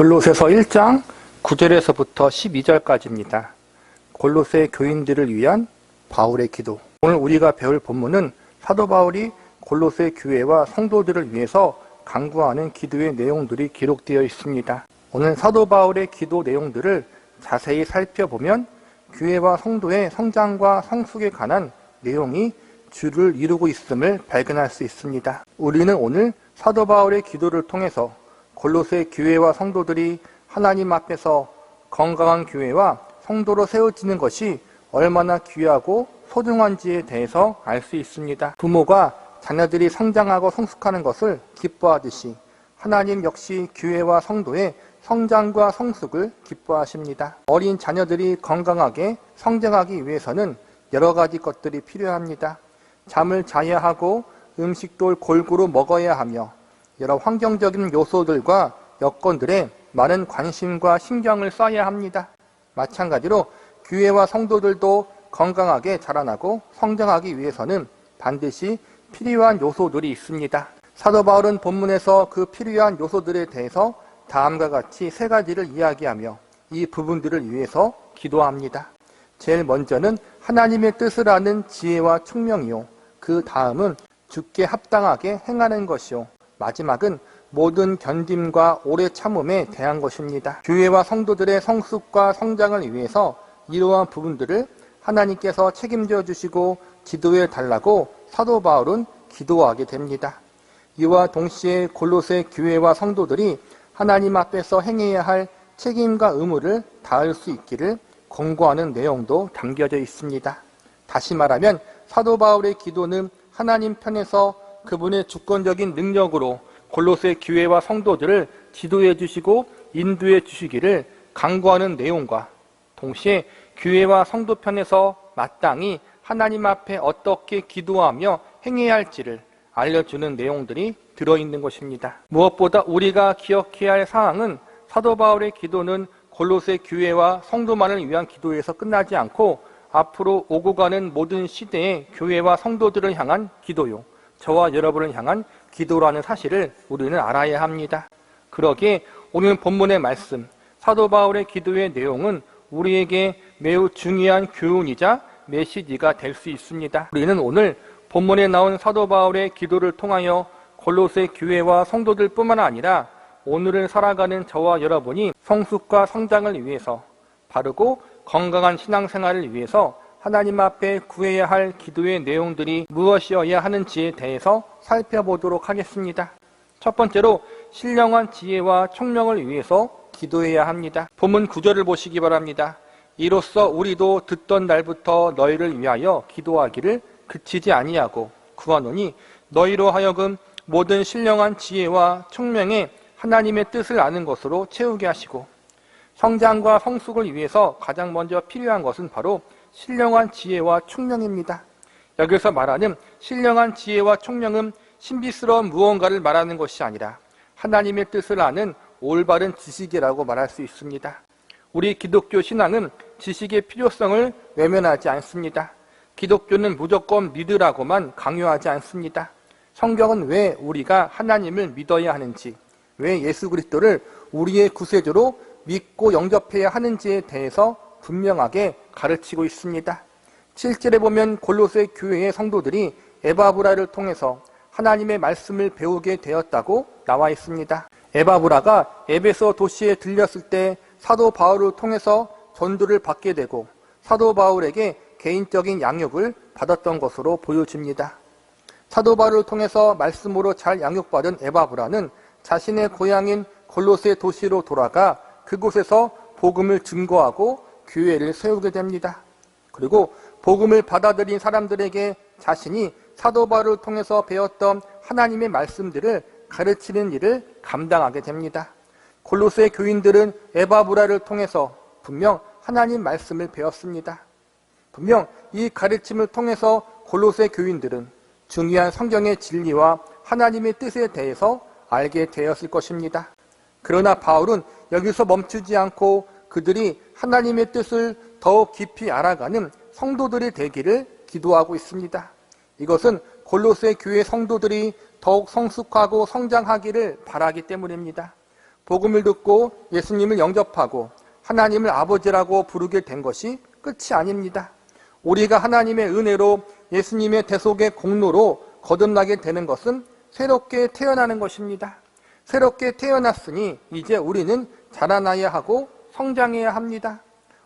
골로새서 1장 9절에서부터 12절까지입니다. 골로새 교인들을 위한 바울의 기도. 오늘 우리가 배울 본문은 사도 바울이 골로새 교회와 성도들을 위해서 간구하는 기도의 내용들이 기록되어 있습니다. 오늘 사도 바울의 기도 내용들을 자세히 살펴보면 교회와 성도의 성장과 성숙에 관한 내용이 주를 이루고 있음을 발견할 수 있습니다. 우리는 오늘 사도 바울의 기도를 통해서 골로새 교회와 성도들이 하나님 앞에서 건강한 교회와 성도로 세워지는 것이 얼마나 귀하고 소중한지에 대해서 알 수 있습니다. 부모가 자녀들이 성장하고 성숙하는 것을 기뻐하듯이 하나님 역시 교회와 성도의 성장과 성숙을 기뻐하십니다. 어린 자녀들이 건강하게 성장하기 위해서는 여러 가지 것들이 필요합니다. 잠을 자야 하고 음식도 골고루 먹어야 하며 여러 환경적인 요소들과 여건들에 많은 관심과 신경을 써야 합니다. 마찬가지로 교회와 성도들도 건강하게 자라나고 성장하기 위해서는 반드시 필요한 요소들이 있습니다. 사도 바울은 본문에서 그 필요한 요소들에 대해서 다음과 같이 세 가지를 이야기하며 이 부분들을 위해서 기도합니다. 제일 먼저는 하나님의 뜻을 아는 지혜와 총명이요, 그 다음은 주께 합당하게 행하는 것이요, 마지막은 모든 견딤과 오래 참음에 대한 것입니다. 교회와 성도들의 성숙과 성장을 위해서 이러한 부분들을 하나님께서 책임져 주시고 지도해 달라고 사도 바울은 기도하게 됩니다. 이와 동시에 골로새 교회와 성도들이 하나님 앞에서 행해야 할 책임과 의무를 다할 수 있기를 권고하는 내용도 담겨져 있습니다. 다시 말하면 사도 바울의 기도는 하나님 편에서 그분의 주권적인 능력으로 골로새 교회와 성도들을 지도해 주시고 인도해 주시기를 간구하는 내용과 동시에 교회와 성도 편에서 마땅히 하나님 앞에 어떻게 기도하며 행해야 할지를 알려주는 내용들이 들어있는 것입니다. 무엇보다 우리가 기억해야 할 사항은 사도 바울의 기도는 골로새 교회와 성도만을 위한 기도에서 끝나지 않고 앞으로 오고 가는 모든 시대의 교회와 성도들을 향한 기도요, 저와 여러분을 향한 기도라는 사실을 우리는 알아야 합니다. 그러기에 오늘 본문의 말씀, 사도 바울의 기도의 내용은 우리에게 매우 중요한 교훈이자 메시지가 될 수 있습니다. 우리는 오늘 본문에 나온 사도 바울의 기도를 통하여 골로새 교회와 성도들 뿐만 아니라 오늘을 살아가는 저와 여러분이 성숙과 성장을 위해서 바르고 건강한 신앙생활을 위해서 하나님 앞에 구해야 할 기도의 내용들이 무엇이어야 하는지에 대해서 살펴보도록 하겠습니다. 첫 번째로 신령한 지혜와 총명을 위해서 기도해야 합니다. 본문 9절을 보시기 바랍니다. 이로써 우리도 듣던 날부터 너희를 위하여 기도하기를 그치지 아니하고 구하노니 너희로 하여금 모든 신령한 지혜와 총명에 하나님의 뜻을 아는 것으로 채우게 하시고, 성장과 성숙을 위해서 가장 먼저 필요한 것은 바로 신령한 지혜와 총명입니다. 여기서 말하는 신령한 지혜와 총명은 신비스러운 무언가를 말하는 것이 아니라 하나님의 뜻을 아는 올바른 지식이라고 말할 수 있습니다. 우리 기독교 신앙은 지식의 필요성을 외면하지 않습니다. 기독교는 무조건 믿으라고만 강요하지 않습니다. 성경은 왜 우리가 하나님을 믿어야 하는지, 왜 예수 그리스도를 우리의 구세주로 믿고 영접해야 하는지에 대해서 분명하게 가르치고 있습니다. 7절에 보면 골로새 교회의 성도들이 에바브라를 통해서 하나님의 말씀을 배우게 되었다고 나와 있습니다. 에바브라가 에베소 도시에 들렸을 때 사도 바울을 통해서 전도를 받게 되고 사도 바울에게 개인적인 양육을 받았던 것으로 보여집니다. 사도 바울을 통해서 말씀으로 잘 양육받은 에바브라는 자신의 고향인 골로새 도시로 돌아가 그곳에서 복음을 증거하고 교회를 세우게 됩니다. 그리고 복음을 받아들인 사람들에게 자신이 사도 바울을 통해서 배웠던 하나님의 말씀들을 가르치는 일을 감당하게 됩니다. 골로새 교인들은 에바브라를 통해서 분명 하나님 말씀을 배웠습니다. 분명 이 가르침을 통해서 골로새 교인들은 중요한 성경의 진리와 하나님의 뜻에 대해서 알게 되었을 것입니다. 그러나 바울은 여기서 멈추지 않고 그들이 하나님의 뜻을 더욱 깊이 알아가는 성도들이 되기를 기도하고 있습니다. 이것은 골로새 교회 성도들이 더욱 성숙하고 성장하기를 바라기 때문입니다. 복음을 듣고 예수님을 영접하고 하나님을 아버지라고 부르게 된 것이 끝이 아닙니다. 우리가 하나님의 은혜로 예수님의 대속의 공로로 거듭나게 되는 것은 새롭게 태어나는 것입니다. 새롭게 태어났으니 이제 우리는 자라나야 하고 성장해야 합니다.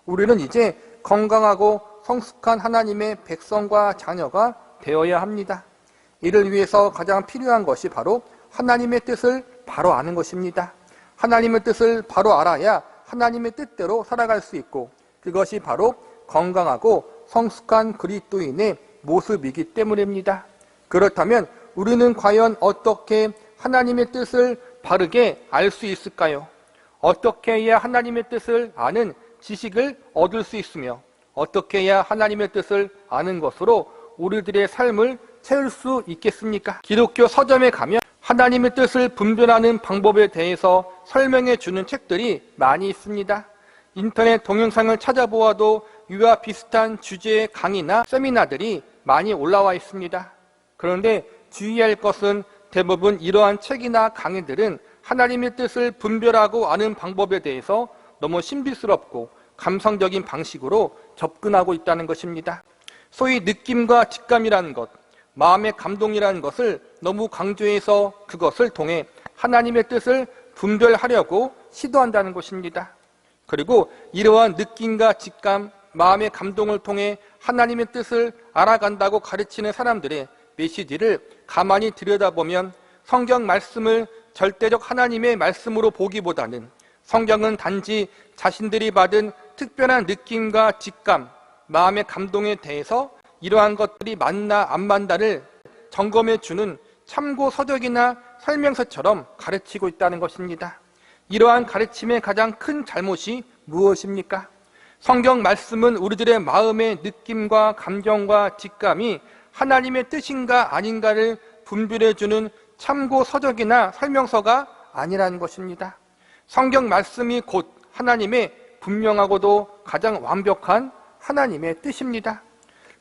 우리는 이제 건강하고 성숙한 하나님의 백성과 자녀가 되어야 합니다. 이를 위해서 가장 필요한 것이 바로 하나님의 뜻을 바로 아는 것입니다. 하나님의 뜻을 바로 알아야 하나님의 뜻대로 살아갈 수 있고, 그것이 바로 건강하고 성숙한 그리스도인의 모습이기 때문입니다. 그렇다면 우리는 과연 어떻게 하나님의 뜻을 바르게 알 수 있을까요? 어떻게 해야 하나님의 뜻을 아는 지식을 얻을 수 있으며, 어떻게 해야 하나님의 뜻을 아는 것으로 우리들의 삶을 채울 수 있겠습니까? 기독교 서점에 가면 하나님의 뜻을 분별하는 방법에 대해서 설명해 주는 책들이 많이 있습니다. 인터넷 동영상을 찾아보아도 이와 비슷한 주제의 강의나 세미나들이 많이 올라와 있습니다. 그런데 주의할 것은 대부분 이러한 책이나 강의들은 하나님의 뜻을 분별하고 아는 방법에 대해서 너무 신비스럽고 감성적인 방식으로 접근하고 있다는 것입니다. 소위 느낌과 직감이라는 것, 마음의 감동이라는 것을 너무 강조해서 그것을 통해 하나님의 뜻을 분별하려고 시도한다는 것입니다. 그리고 이러한 느낌과 직감, 마음의 감동을 통해 하나님의 뜻을 알아간다고 가르치는 사람들의 메시지를 가만히 들여다보면 성경 말씀을 절대적 하나님의 말씀으로 보기보다는 성경은 단지 자신들이 받은 특별한 느낌과 직감, 마음의 감동에 대해서 이러한 것들이 맞나 안 맞나를 점검해 주는 참고 서적이나 설명서처럼 가르치고 있다는 것입니다. 이러한 가르침의 가장 큰 잘못이 무엇입니까? 성경 말씀은 우리들의 마음의 느낌과 감정과 직감이 하나님의 뜻인가 아닌가를 분별해 주는 참고 서적이나 설명서가 아니라는 것입니다. 성경 말씀이 곧 하나님의 분명하고도 가장 완벽한 하나님의 뜻입니다.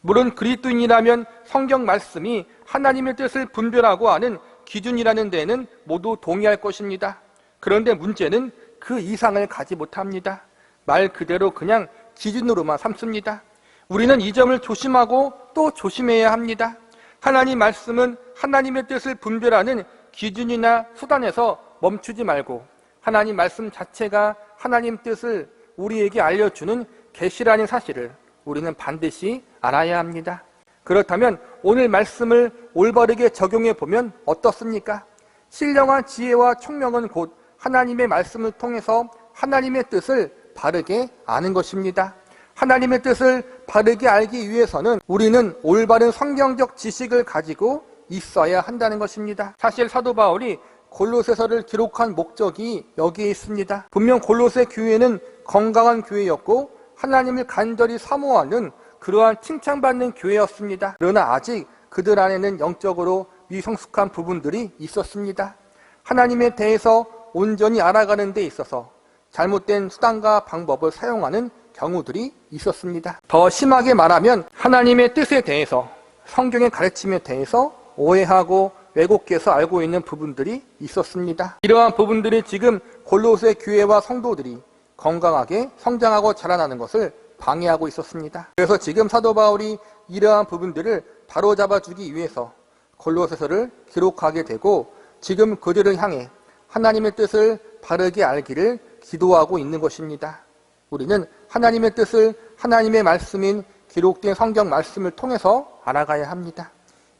물론 그리스도인이라면 성경 말씀이 하나님의 뜻을 분별하고 아는 기준이라는 데에는 모두 동의할 것입니다. 그런데 문제는 그 이상을 가지 못합니다. 말 그대로 그냥 기준으로만 삼습니다. 우리는 이 점을 조심하고 또 조심해야 합니다. 하나님 말씀은 하나님의 뜻을 분별하는 기준이나 수단에서 멈추지 말고 하나님 말씀 자체가 하나님 뜻을 우리에게 알려주는 계시라는 사실을 우리는 반드시 알아야 합니다. 그렇다면 오늘 말씀을 올바르게 적용해 보면 어떻습니까? 신령한 지혜와 총명은 곧 하나님의 말씀을 통해서 하나님의 뜻을 바르게 아는 것입니다. 하나님의 뜻을 바르게 알기 위해서는 우리는 올바른 성경적 지식을 가지고 있어야 한다는 것입니다. 사실 사도 바울이 골로새서를 기록한 목적이 여기에 있습니다. 분명 골로새 교회는 건강한 교회였고 하나님을 간절히 사모하는 그러한 칭찬받는 교회였습니다. 그러나 아직 그들 안에는 영적으로 미성숙한 부분들이 있었습니다. 하나님에 대해서 온전히 알아가는 데 있어서 잘못된 수단과 방법을 사용하는 경우들이 있었습니다. 더 심하게 말하면 하나님의 뜻에 대해서, 성경의 가르침에 대해서 오해하고 왜곡해서 알고 있는 부분들이 있었습니다. 이러한 부분들이 지금 골로새 교회와 성도들이 건강하게 성장하고 자라나는 것을 방해하고 있었습니다. 그래서 지금 사도 바울이 이러한 부분들을 바로잡아주기 위해서 골로새서를 기록하게 되고 지금 그들을 향해 하나님의 뜻을 바르게 알기를 기도하고 있는 것입니다. 우리는 하나님의 뜻을 하나님의 말씀인 기록된 성경 말씀을 통해서 알아가야 합니다.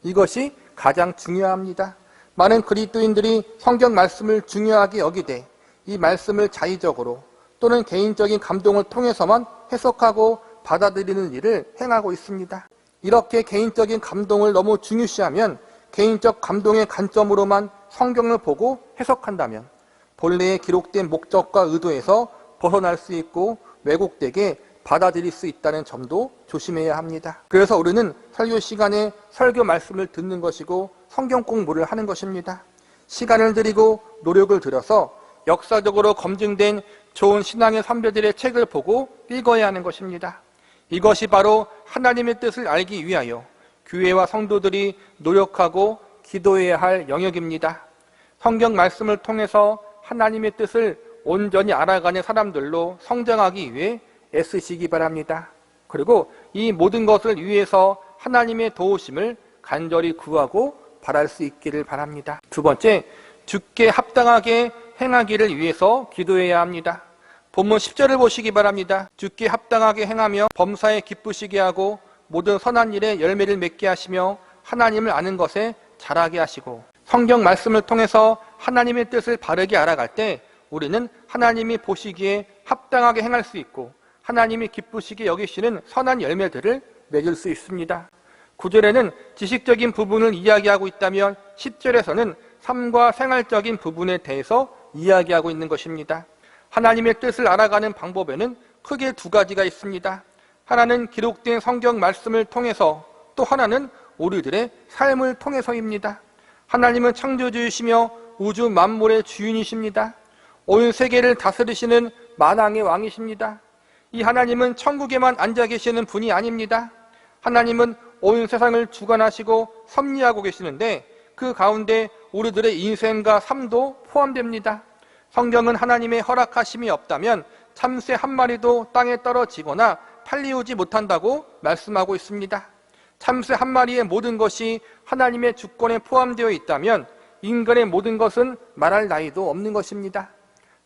이것이 가장 중요합니다. 많은 그리스도인들이 성경 말씀을 중요하게 여기되 이 말씀을 자의적으로 또는 개인적인 감동을 통해서만 해석하고 받아들이는 일을 행하고 있습니다. 이렇게 개인적인 감동을 너무 중요시하면, 개인적 감동의 관점으로만 성경을 보고 해석한다면 본래의 기록된 목적과 의도에서 벗어날 수 있고 왜곡되게 받아들일 수 있다는 점도 조심해야 합니다. 그래서 우리는 설교 시간에 설교 말씀을 듣는 것이고 성경 공부를 하는 것입니다. 시간을 들이고 노력을 들여서 역사적으로 검증된 좋은 신앙의 선배들의 책을 보고 읽어야 하는 것입니다. 이것이 바로 하나님의 뜻을 알기 위하여 교회와 성도들이 노력하고 기도해야 할 영역입니다. 성경 말씀을 통해서 하나님의 뜻을 온전히 알아가는 사람들로 성장하기 위해 애쓰시기 바랍니다. 그리고 이 모든 것을 위해서 하나님의 도우심을 간절히 구하고 바랄 수 있기를 바랍니다. 두 번째, 주께 합당하게 행하기를 위해서 기도해야 합니다. 본문 10절을 보시기 바랍니다. 주께 합당하게 행하며 범사에 기쁘시게 하고 모든 선한 일에 열매를 맺게 하시며 하나님을 아는 것에 자라게 하시고. 성경 말씀을 통해서 하나님의 뜻을 바르게 알아갈 때 우리는 하나님이 보시기에 합당하게 행할 수 있고 하나님이 기쁘시게 여기시는 선한 열매들을 맺을 수 있습니다. 9절에는 지식적인 부분을 이야기하고 있다면 10절에서는 삶과 생활적인 부분에 대해서 이야기하고 있는 것입니다. 하나님의 뜻을 알아가는 방법에는 크게 두 가지가 있습니다. 하나는 기록된 성경 말씀을 통해서, 또 하나는 우리들의 삶을 통해서입니다. 하나님은 창조주이시며 우주 만물의 주인이십니다. 온 세계를 다스리시는 만왕의 왕이십니다. 이 하나님은 천국에만 앉아 계시는 분이 아닙니다. 하나님은 온 세상을 주관하시고 섭리하고 계시는데 그 가운데 우리들의 인생과 삶도 포함됩니다. 성경은 하나님의 허락하심이 없다면 참새 한 마리도 땅에 떨어지거나 팔리우지 못한다고 말씀하고 있습니다. 참새 한 마리의 모든 것이 하나님의 주권에 포함되어 있다면 인간의 모든 것은 말할 나위도 없는 것입니다.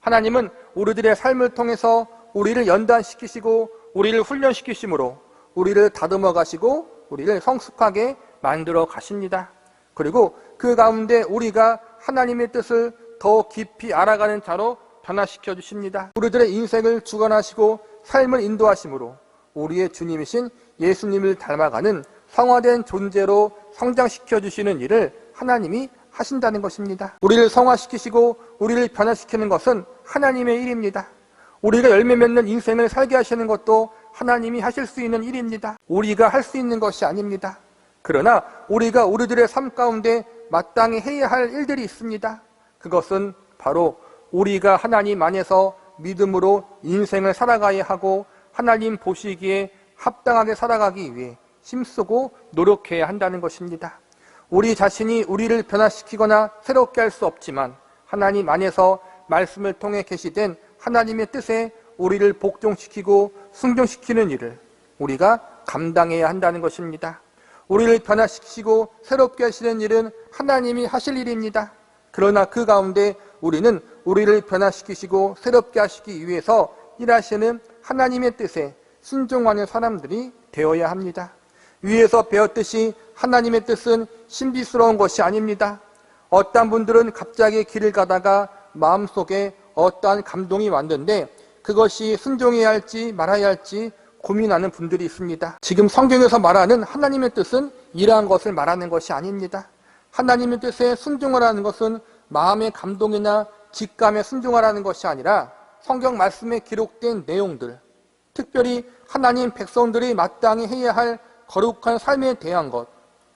하나님은 우리들의 삶을 통해서 우리를 연단시키시고 우리를 훈련시키심으로 우리를 다듬어 가시고 우리를 성숙하게 만들어 가십니다. 그리고 그 가운데 우리가 하나님의 뜻을 더 깊이 알아가는 자로 변화시켜 주십니다. 우리들의 인생을 주관하시고 삶을 인도하심으로 우리의 주님이신 예수님을 닮아가는 성화된 존재로 성장시켜 주시는 일을 하나님이 하신다는 것입니다. 우리를 성화시키시고 우리를 변화시키는 것은 하나님의 일입니다. 우리가 열매 맺는 인생을 살게 하시는 것도 하나님이 하실 수 있는 일입니다. 우리가 할 수 있는 것이 아닙니다. 그러나 우리가 우리들의 삶 가운데 마땅히 해야 할 일들이 있습니다. 그것은 바로 우리가 하나님 안에서 믿음으로 인생을 살아가야 하고 하나님 보시기에 합당하게 살아가기 위해 힘쓰고 노력해야 한다는 것입니다. 우리 자신이 우리를 변화시키거나 새롭게 할 수 없지만 하나님 안에서 말씀을 통해 계시된 하나님의 뜻에 우리를 복종시키고 순종시키는 일을 우리가 감당해야 한다는 것입니다. 우리를 변화시키시고 새롭게 하시는 일은 하나님이 하실 일입니다. 그러나 그 가운데 우리는 우리를 변화시키시고 새롭게 하시기 위해서 일하시는 하나님의 뜻에 순종하는 사람들이 되어야 합니다. 위에서 배웠듯이 하나님의 뜻은 신비스러운 것이 아닙니다. 어떤 분들은 갑자기 길을 가다가 마음속에 어떠한 감동이 왔는데 그것이 순종해야 할지 말아야 할지 고민하는 분들이 있습니다. 지금 성경에서 말하는 하나님의 뜻은 이러한 것을 말하는 것이 아닙니다. 하나님의 뜻에 순종하라는 것은 마음의 감동이나 직감에 순종하라는 것이 아니라 성경 말씀에 기록된 내용들, 특별히 하나님 백성들이 마땅히 해야 할 거룩한 삶에 대한 것,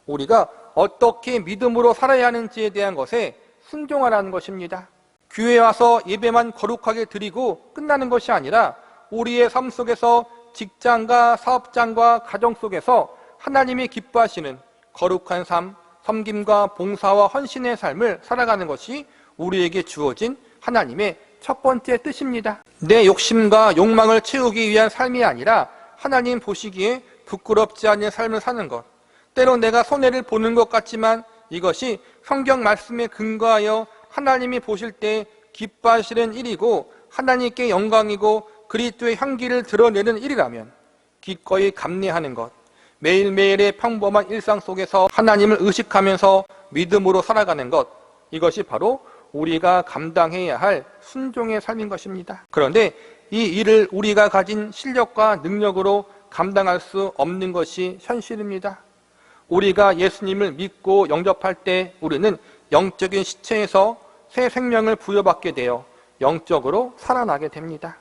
우리가 어떻게 믿음으로 살아야 하는지에 대한 것에 순종하라는 것입니다. 교회에 와서 예배만 거룩하게 드리고 끝나는 것이 아니라 우리의 삶 속에서 직장과 사업장과 가정 속에서 하나님이 기뻐하시는 거룩한 삶, 섬김과 봉사와 헌신의 삶을 살아가는 것이 우리에게 주어진 하나님의 첫 번째 뜻입니다. 내 욕심과 욕망을 채우기 위한 삶이 아니라 하나님 보시기에 부끄럽지 않은 삶을 사는 것, 때로 내가 손해를 보는 것 같지만 이것이 성경 말씀에 근거하여 하나님이 보실 때 기뻐하시는 일이고 하나님께 영광이고 그리스도의 향기를 드러내는 일이라면 기꺼이 감내하는 것, 매일매일의 평범한 일상 속에서 하나님을 의식하면서 믿음으로 살아가는 것, 이것이 바로 우리가 감당해야 할 순종의 삶인 것입니다. 그런데 이 일을 우리가 가진 실력과 능력으로 감당할 수 없는 것이 현실입니다. 우리가 예수님을 믿고 영접할 때 우리는 영적인 시체에서 새 생명을 부여받게 되어 영적으로 살아나게 됩니다.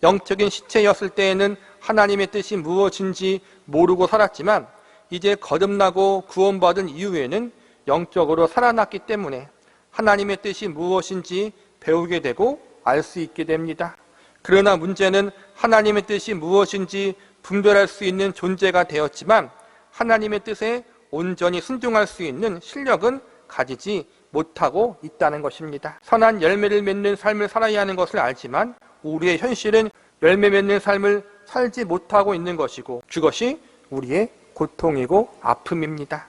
영적인 시체였을 때에는 하나님의 뜻이 무엇인지 모르고 살았지만 이제 거듭나고 구원받은 이후에는 영적으로 살아났기 때문에 하나님의 뜻이 무엇인지 배우게 되고 알 수 있게 됩니다. 그러나 문제는 하나님의 뜻이 무엇인지 분별할 수 있는 존재가 되었지만 하나님의 뜻에 온전히 순종할 수 있는 실력은 가지지 못하고 있다는 것입니다. 선한 열매를 맺는 삶을 살아야 하는 것을 알지만 우리의 현실은 열매 맺는 삶을 살지 못하고 있는 것이고 그것이 우리의 고통이고 아픔입니다.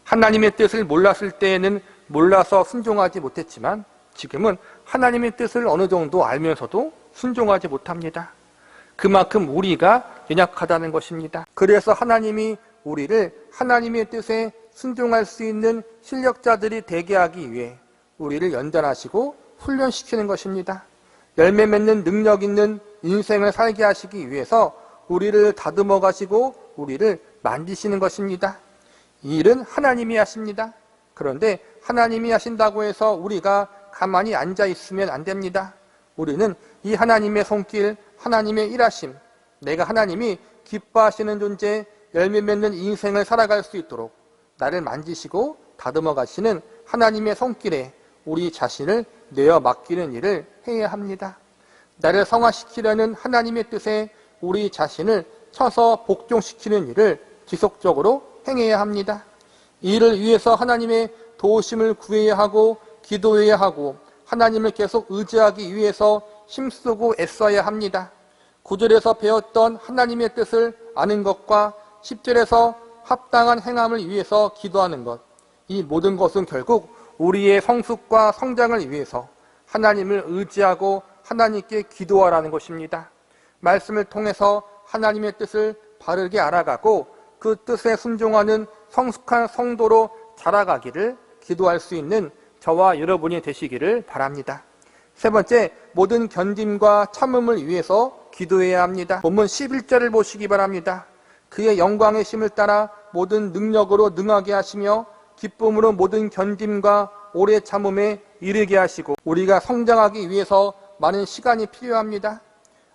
하나님의 뜻을 몰랐을 때에는 몰라서 순종하지 못했지만 지금은 하나님의 뜻을 어느 정도 알면서도 순종하지 못합니다. 그만큼 우리가 연약하다는 것입니다. 그래서 하나님이 우리를 하나님의 뜻에 순종할 수 있는 실력자들이 되게 하기 위해 우리를 연단하시고 훈련시키는 것입니다. 열매 맺는 능력 있는 인생을 살게 하시기 위해서 우리를 다듬어 가시고 우리를 만지시는 것입니다. 이 일은 하나님이 하십니다. 그런데 하나님이 하신다고 해서 우리가 가만히 앉아 있으면 안 됩니다. 우리는 이 하나님의 손길, 하나님의 일하심, 내가 하나님이 기뻐하시는 존재, 열매 맺는 인생을 살아갈 수 있도록 나를 만지시고 다듬어 가시는 하나님의 손길에 우리 자신을 내어 맡기는 일을 해야 합니다. 나를 성화시키려는 하나님의 뜻에 우리 자신을 쳐서 복종시키는 일을 지속적으로 행해야 합니다. 이 일을 위해서 하나님의 도우심을 구해야 하고 기도해야 하고 하나님을 계속 의지하기 위해서 힘쓰고 애써야 합니다. 9절에서 배웠던 하나님의 뜻을 아는 것과 10절에서 합당한 행함을 위해서 기도하는 것, 이 모든 것은 결국 우리의 성숙과 성장을 위해서 하나님을 의지하고 하나님께 기도하라는 것입니다. 말씀을 통해서 하나님의 뜻을 바르게 알아가고 그 뜻에 순종하는 성숙한 성도로 자라가기를 기도할 수 있는 저와 여러분이 되시기를 바랍니다. 세 번째, 모든 견딤과 참음을 위해서 기도해야 합니다. 본문 11절을 보시기 바랍니다. 그의 영광의 심을 따라 모든 능력으로 능하게 하시며 기쁨으로 모든 견딤과 오래 참음에 이르게 하시고, 우리가 성장하기 위해서 많은 시간이 필요합니다.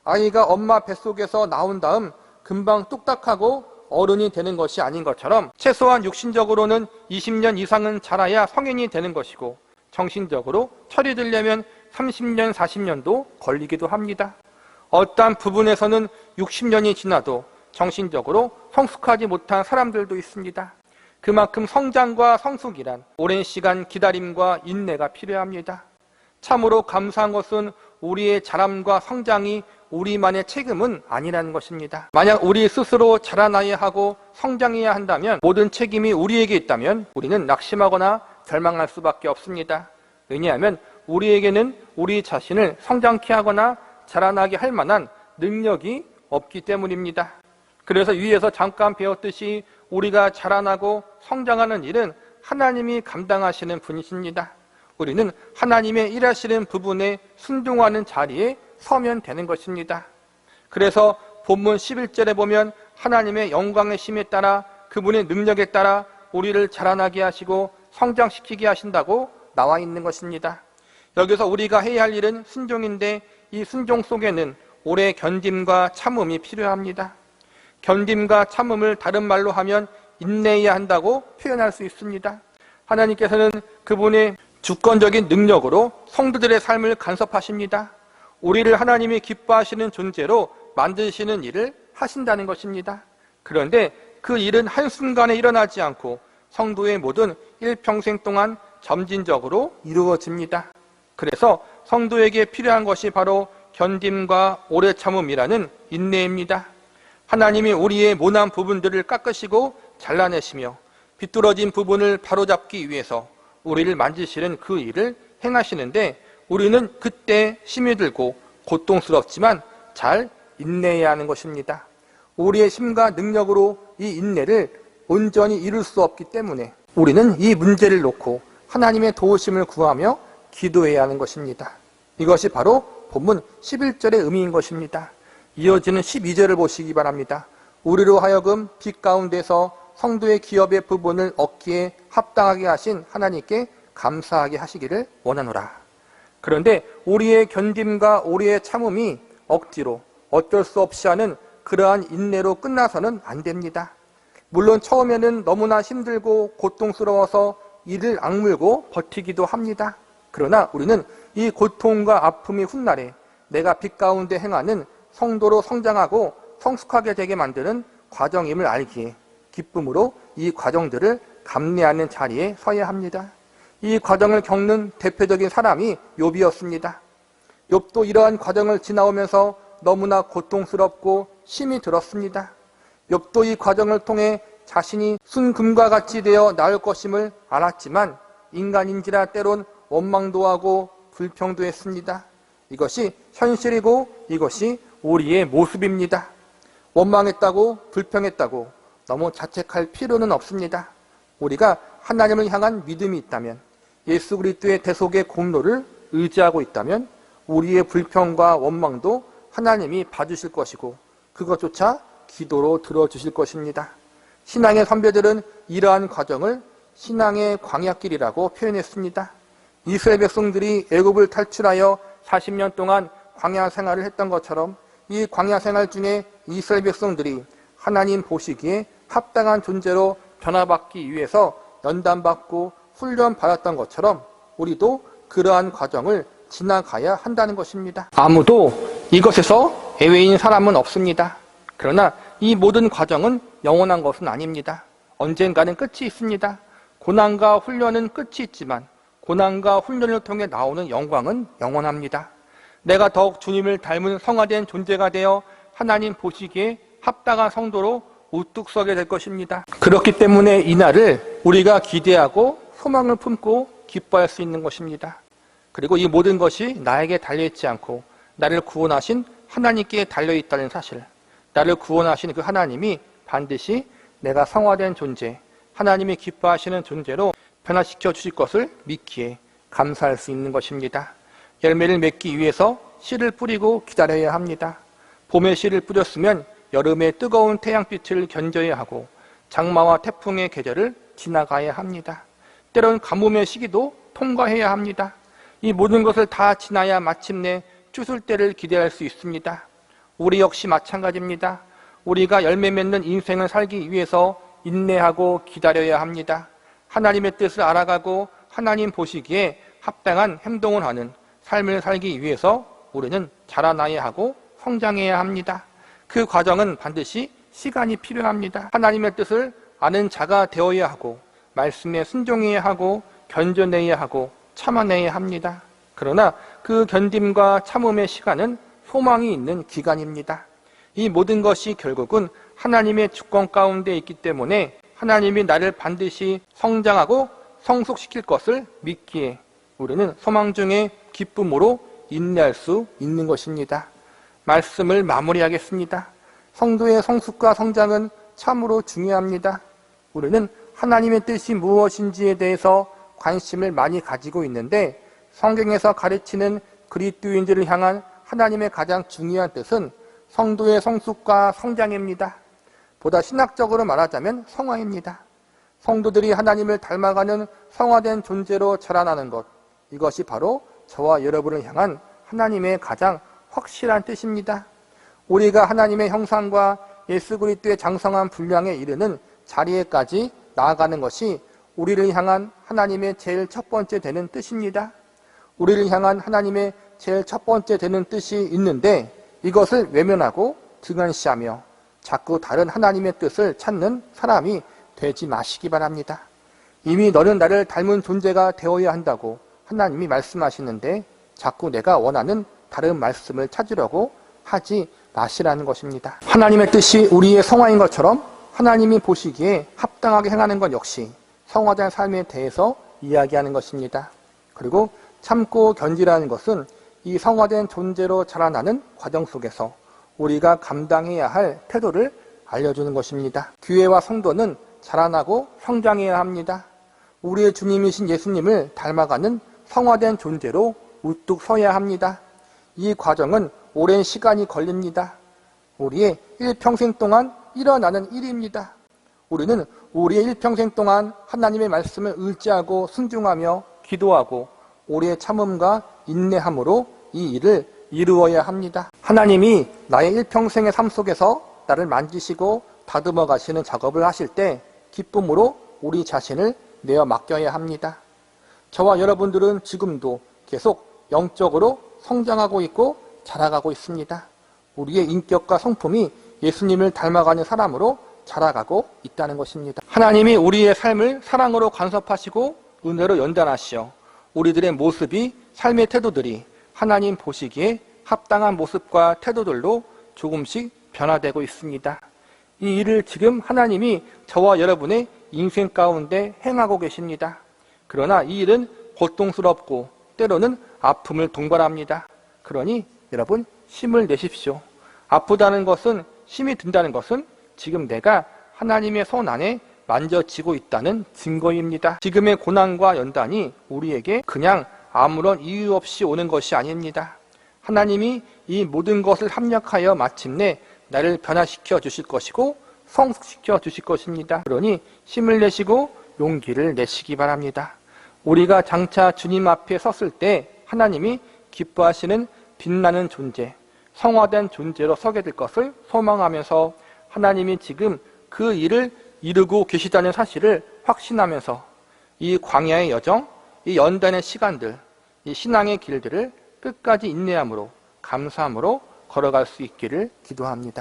아이가 엄마 뱃속에서 나온 다음 금방 뚝딱하고 어른이 되는 것이 아닌 것처럼 최소한 육신적으로는 20년 이상은 자라야 성인이 되는 것이고 정신적으로 철이 들려면 30년, 40년도 걸리기도 합니다. 어떠한 부분에서는 60년이 지나도 정신적으로 성숙하지 못한 사람들도 있습니다. 그만큼 성장과 성숙이란 오랜 시간 기다림과 인내가 필요합니다. 참으로 감사한 것은 우리의 자람과 성장이 우리만의 책임은 아니라는 것입니다. 만약 우리 스스로 자라나야 하고 성장해야 한다면, 모든 책임이 우리에게 있다면 우리는 낙심하거나 절망할 수밖에 없습니다. 왜냐하면 우리에게는 우리 자신을 성장케 하거나 자라나게 할 만한 능력이 없기 때문입니다. 그래서 위에서 잠깐 배웠듯이 우리가 자라나고 성장하는 일은 하나님이 감당하시는 분이십니다. 우리는 하나님의 일하시는 부분에 순종하는 자리에 서면 되는 것입니다. 그래서 본문 11절에 보면 하나님의 영광의 심에 따라 그분의 능력에 따라 우리를 자라나게 하시고 성장시키게 하신다고 나와 있는 것입니다. 여기서 우리가 해야 할 일은 순종인데 이 순종 속에는 오래 견딤과 참음이 필요합니다. 견딤과 참음을 다른 말로 하면 인내해야 한다고 표현할 수 있습니다. 하나님께서는 그분의 주권적인 능력으로 성도들의 삶을 간섭하십니다. 우리를 하나님이 기뻐하시는 존재로 만드시는 일을 하신다는 것입니다. 그런데 그 일은 한순간에 일어나지 않고 성도의 모든 일평생 동안 점진적으로 이루어집니다. 그래서 성도에게 필요한 것이 바로 견딤과 오래 참음이라는 인내입니다. 하나님이 우리의 모난 부분들을 깎으시고 잘라내시며 비뚤어진 부분을 바로잡기 위해서 우리를 만지시는 그 일을 행하시는데, 우리는 그때 힘이 들고 고통스럽지만 잘 인내해야 하는 것입니다. 우리의 힘과 능력으로 이 인내를 온전히 이룰 수 없기 때문에 우리는 이 문제를 놓고 하나님의 도우심을 구하며 기도해야 하는 것입니다. 이것이 바로 본문 11절의 의미인 것입니다. 이어지는 12절을 보시기 바랍니다. 우리로 하여금 빛 가운데서 성도의 기업의 부분을 얻기에 합당하게 하신 하나님께 감사하게 하시기를 원하노라. 그런데 우리의 견딤과 우리의 참음이 억지로 어쩔 수 없이 하는 그러한 인내로 끝나서는 안 됩니다. 물론 처음에는 너무나 힘들고 고통스러워서 이를 악물고 버티기도 합니다. 그러나 우리는 이 고통과 아픔이 훗날에 내가 빛 가운데 행하는 성도로 성장하고 성숙하게 되게 만드는 과정임을 알기에 기쁨으로 이 과정들을 감내하는 자리에 서야 합니다. 이 과정을 겪는 대표적인 사람이 욥이었습니다. 욥도 이러한 과정을 지나오면서 너무나 고통스럽고 힘이 들었습니다. 욥도 이 과정을 통해 자신이 순금과 같이 되어 나올 것임을 알았지만 인간인지라 때론 원망도 하고 불평도 했습니다. 이것이 현실이고 이것이 우리의 모습입니다. 원망했다고 불평했다고 너무 자책할 필요는 없습니다. 우리가 하나님을 향한 믿음이 있다면, 예수 그리스도의 대속의 공로를 의지하고 있다면 우리의 불평과 원망도 하나님이 봐주실 것이고 그것조차 기도로 들어주실 것입니다. 신앙의 선배들은 이러한 과정을 신앙의 광야길이라고 표현했습니다. 이스라엘 백성들이 애굽을 탈출하여 40년 동안 광야 생활을 했던 것처럼 이 광야 생활 중에 이스라엘 백성들이 하나님 보시기에 합당한 존재로 변화받기 위해서 연단받고 훈련받았던 것처럼 우리도 그러한 과정을 지나가야 한다는 것입니다. 아무도 이것에서 예외인 사람은 없습니다. 그러나 이 모든 과정은 영원한 것은 아닙니다. 언젠가는 끝이 있습니다. 고난과 훈련은 끝이 있지만 고난과 훈련을 통해 나오는 영광은 영원합니다. 내가 더욱 주님을 닮은 성화된 존재가 되어 하나님 보시기에 합당한 성도로 우뚝 서게 될 것입니다. 그렇기 때문에 이날을 우리가 기대하고 소망을 품고 기뻐할 수 있는 것입니다. 그리고 이 모든 것이 나에게 달려있지 않고 나를 구원하신 하나님께 달려있다는 사실, 나를 구원하신 그 하나님이 반드시 내가 성화된 존재, 하나님이 기뻐하시는 존재로 변화시켜 주실 것을 믿기에 감사할 수 있는 것입니다. 열매를 맺기 위해서 씨를 뿌리고 기다려야 합니다. 봄에 씨를 뿌렸으면 여름의 뜨거운 태양빛을 견뎌야 하고 장마와 태풍의 계절을 지나가야 합니다. 때론 가뭄의 시기도 통과해야 합니다. 이 모든 것을 다 지나야 마침내 추술 때를 기대할 수 있습니다. 우리 역시 마찬가지입니다. 우리가 열매 맺는 인생을 살기 위해서 인내하고 기다려야 합니다. 하나님의 뜻을 알아가고 하나님 보시기에 합당한 행동을 하는 삶을 살기 위해서 우리는 자라나야 하고 성장해야 합니다. 그 과정은 반드시 시간이 필요합니다. 하나님의 뜻을 아는 자가 되어야 하고 말씀에 순종해야 하고 견뎌내야 하고 참아내야 합니다. 그러나 그 견딤과 참음의 시간은 소망이 있는 기간입니다. 이 모든 것이 결국은 하나님의 주권 가운데 있기 때문에 하나님이 나를 반드시 성장하고 성숙시킬 것을 믿기에 우리는 소망 중에 기쁨으로 인내할 수 있는 것입니다. 말씀을 마무리하겠습니다. 성도의 성숙과 성장은 참으로 중요합니다. 우리는 하나님의 뜻이 무엇인지에 대해서 관심을 많이 가지고 있는데 성경에서 가르치는 그리스도인들을 향한 하나님의 가장 중요한 뜻은 성도의 성숙과 성장입니다. 보다 신학적으로 말하자면 성화입니다. 성도들이 하나님을 닮아가는 성화된 존재로 자라나는 것, 이것이 바로 저와 여러분을 향한 하나님의 가장 확실한 뜻입니다. 우리가 하나님의 형상과 예수 그리스도의 장성한 분량에 이르는 자리에까지 나아가는 것이 우리를 향한 하나님의 제일 첫 번째 되는 뜻입니다. 우리를 향한 하나님의 제일 첫 번째 되는 뜻이 있는데 이것을 외면하고 등한시하며 자꾸 다른 하나님의 뜻을 찾는 사람이 되지 마시기 바랍니다. 이미 너는 나를 닮은 존재가 되어야 한다고 하나님이 말씀하시는데 자꾸 내가 원하는 다른 말씀을 찾으려고 하지 마시라는 것입니다. 하나님의 뜻이 우리의 성화인 것처럼 하나님이 보시기에 합당하게 행하는 것 역시 성화된 삶에 대해서 이야기하는 것입니다. 그리고 참고 견디라는 것은 이 성화된 존재로 자라나는 과정 속에서 우리가 감당해야 할 태도를 알려주는 것입니다. 교회와 성도는 자라나고 성장해야 합니다. 우리의 주님이신 예수님을 닮아가는 성화된 존재로 우뚝 서야 합니다. 이 과정은 오랜 시간이 걸립니다. 우리의 일평생 동안 일어나는 일입니다. 우리는 우리의 일평생 동안 하나님의 말씀을 의지하고 순종하며 기도하고 오래 참음과 인내함으로 이 일을 이루어야 합니다. 하나님이 나의 일평생의 삶 속에서 나를 만지시고 다듬어 가시는 작업을 하실 때 기쁨으로 우리 자신을 내어 맡겨야 합니다. 저와 여러분들은 지금도 계속 영적으로 성장하고 있고 자라가고 있습니다. 우리의 인격과 성품이 예수님을 닮아가는 사람으로 자라가고 있다는 것입니다. 하나님이 우리의 삶을 사랑으로 간섭하시고 은혜로 연단하시어 우리들의 모습이, 삶의 태도들이 하나님 보시기에 합당한 모습과 태도들로 조금씩 변화되고 있습니다. 이 일을 지금 하나님이 저와 여러분의 인생 가운데 행하고 계십니다. 그러나 이 일은 고통스럽고 때로는 아픔을 동반합니다. 그러니 여러분 힘을 내십시오. 아프다는 것은, 힘이 든다는 것은 지금 내가 하나님의 손 안에 만져지고 있다는 증거입니다. 지금의 고난과 연단이 우리에게 그냥 아무런 이유 없이 오는 것이 아닙니다. 하나님이 이 모든 것을 합력하여 마침내 나를 변화시켜 주실 것이고 성숙시켜 주실 것입니다. 그러니 힘을 내시고 용기를 내시기 바랍니다. 우리가 장차 주님 앞에 섰을 때 하나님이 기뻐하시는 빛나는 존재, 성화된 존재로 서게 될 것을 소망하면서 하나님이 지금 그 일을 이루고 계시다는 사실을 확신하면서 이 광야의 여정, 이 연단의 시간들, 이 신앙의 길들을 끝까지 인내함으로, 감사함으로 걸어갈 수 있기를 기도합니다.